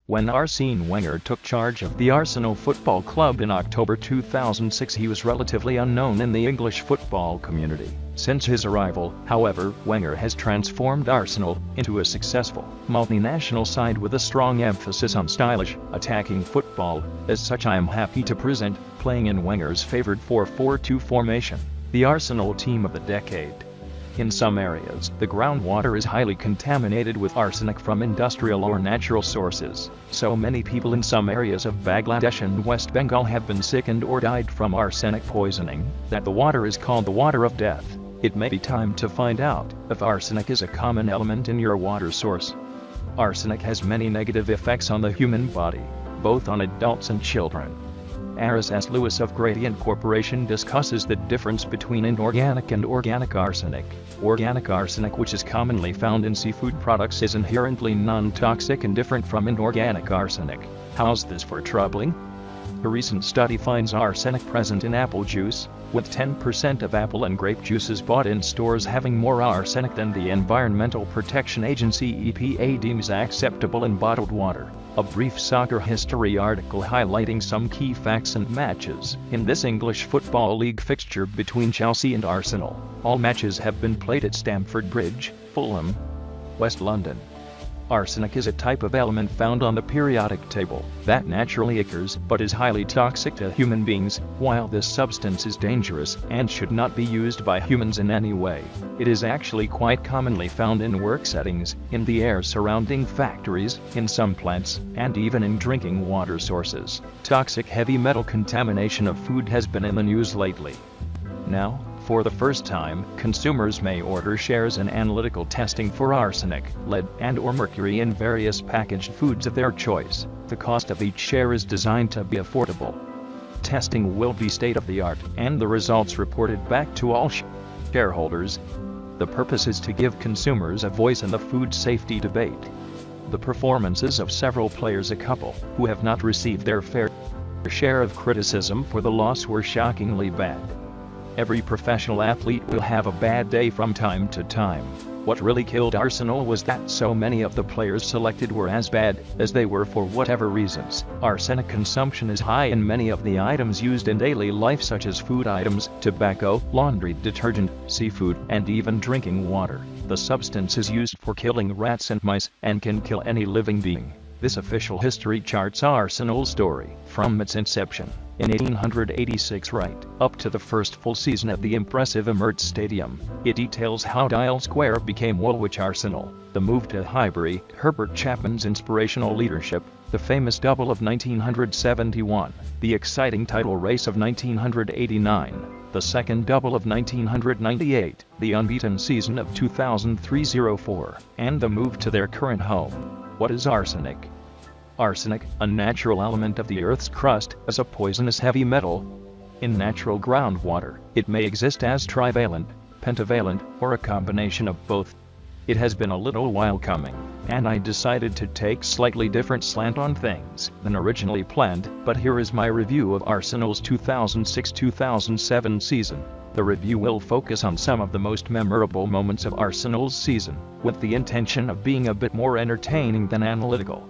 When Arsene Wenger took charge of the Arsenal Football Club in October 2006, he was relatively unknown in the English football community. Since his arrival, however, Wenger has transformed Arsenal into a successful, multinational side with a strong emphasis on stylish, attacking football. As such, I am happy to present, playing in Wenger's favored 4-4-2 formation, the Arsenal team of the decade. In some areas, the groundwater is highly contaminated with arsenic from industrial or natural sources. So many people in some areas of Bangladesh and West Bengal have been sickened or died from arsenic poisoning, that the water is called the water of death. It may be time to find out if arsenic is a common element in your water source. Arsenic has many negative effects on the human body, both on adults and children. Aris S. Lewis of Gradient Corporation discusses the difference between inorganic and organic arsenic. Organic arsenic, which is commonly found in seafood products, is inherently non-toxic and different from inorganic arsenic. How's this for troubling? A recent study finds arsenic present in apple juice, with 10% of apple and grape juices bought in stores having more arsenic than the Environmental Protection Agency (EPA) deems acceptable in bottled water. A brief soccer history article highlighting some key facts and matches in this English Football League fixture between Chelsea and Arsenal. All matches have been played at Stamford Bridge, Fulham, West London. Arsenic is a type of element found on the periodic table that naturally occurs but is highly toxic to human beings. While this substance is dangerous and should not be used by humans in any way, it is actually quite commonly found in work settings, in the air surrounding factories, in some plants, and even in drinking water sources. Toxic heavy metal contamination of food has been in the news lately. Now, for the first time, consumers may order shares in analytical testing for arsenic, lead, and/or mercury in various packaged foods of their choice. The cost of each share is designed to be affordable. Testing will be state-of-the-art, and the results reported back to all shareholders. The purpose is to give consumers a voice in the food safety debate. The performances of several players, a couple who have not received their fair share of criticism for the loss, were shockingly bad. Every professional athlete will have a bad day from time to time. What really killed Arsenal was that so many of the players selected were as bad as they were for whatever reasons. Arsenic consumption is high in many of the items used in daily life, such as food items, tobacco, laundry detergent, seafood, and even drinking water. The substance is used for killing rats and mice, and can kill any living being. This official history charts Arsenal's story from its inception in 1886 right up to the first full season at the impressive Emirates Stadium. It details how Dial Square became Woolwich Arsenal, the move to Highbury, Herbert Chapman's inspirational leadership, the famous double of 1971, the exciting title race of 1989, the second double of 1998, the unbeaten season of 2003-04, and the move to their current home. What is arsenic? Arsenic, a natural element of the Earth's crust, is a poisonous heavy metal. In natural groundwater, it may exist as trivalent, pentavalent, or a combination of both. It has been a little while coming, and I decided to take slightly different slant on things than originally planned, but here is my review of Arsenal's 2006-2007 season. The review will focus on some of the most memorable moments of Arsenal's season, with the intention of being a bit more entertaining than analytical.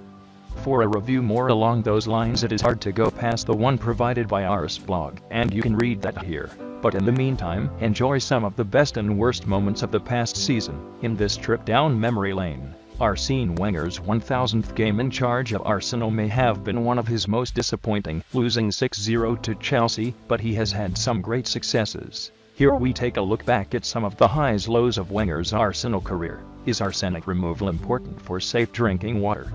For a review more along those lines, it is hard to go past the one provided by Arsblog, and you can read that here. But in the meantime, enjoy some of the best and worst moments of the past season in this trip down memory lane. Arsene Wenger's 1000th game in charge of Arsenal may have been one of his most disappointing, losing 6-0 to Chelsea, but he has had some great successes. Here we take a look back at some of the highs-lows of Wenger's Arsenal career. Is arsenic removal important for safe drinking water?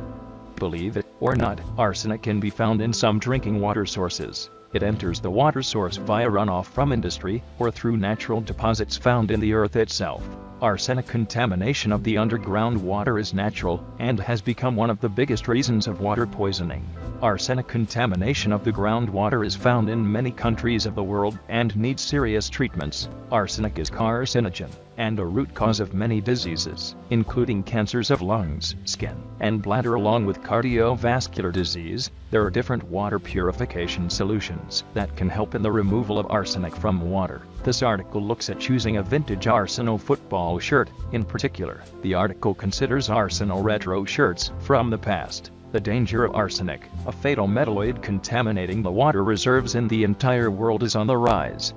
Believe it or not, arsenic can be found in some drinking water sources. It enters the water source via runoff from industry, or through natural deposits found in the earth itself. Arsenic contamination of the underground water is natural, and has become one of the biggest reasons of water poisoning. Arsenic contamination of the groundwater is found in many countries of the world, and needs serious treatments. Arsenic is carcinogen, and a root cause of many diseases, including cancers of lungs, skin, and bladder, along with cardiovascular disease. There are different water purification solutions that can help in the removal of arsenic from water. This article looks at choosing a vintage Arsenal football shirt. In particular, the article considers Arsenal retro shirts from the past. The danger of arsenic, a fatal metalloid contaminating the water reserves in the entire world, is on the rise.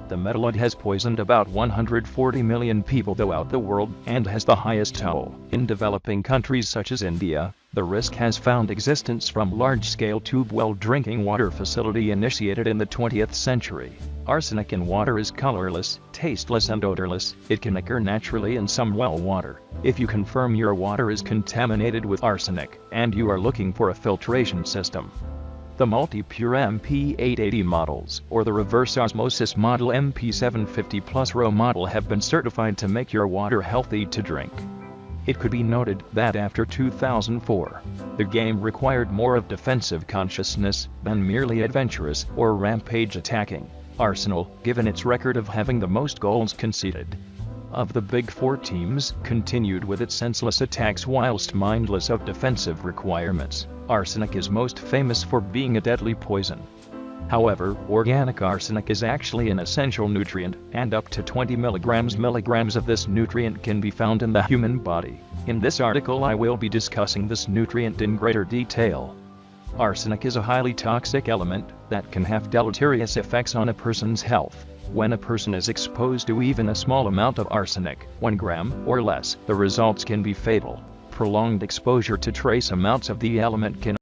The metalloid has poisoned about 140 million people throughout the world and has the highest toll. In developing countries such as India, the risk has found existence from large-scale tube well drinking water facility initiated in the 20th century. Arsenic in water is colorless, tasteless and odorless. It can occur naturally in some well water. If you confirm your water is contaminated with arsenic and you are looking for a filtration system, the Multi-Pure MP880 models, or the reverse osmosis model MP750 Plus RO model, have been certified to make your water healthy to drink. It could be noted that after 2004, the game required more of defensive consciousness than merely adventurous or rampage attacking. Arsenal, given its record of having the most goals conceded of the Big Four teams, continued with its senseless attacks whilst mindless of defensive requirements. Arsenic is most famous for being a deadly poison. However, organic arsenic is actually an essential nutrient, and up to 20 milligrams of this nutrient can be found in the human body. In this article I will be discussing this nutrient in greater detail. Arsenic is a highly toxic element that can have deleterious effects on a person's health. When a person is exposed to even a small amount of arsenic, 1 gram or less, the results can be fatal. Prolonged exposure to trace amounts of the element can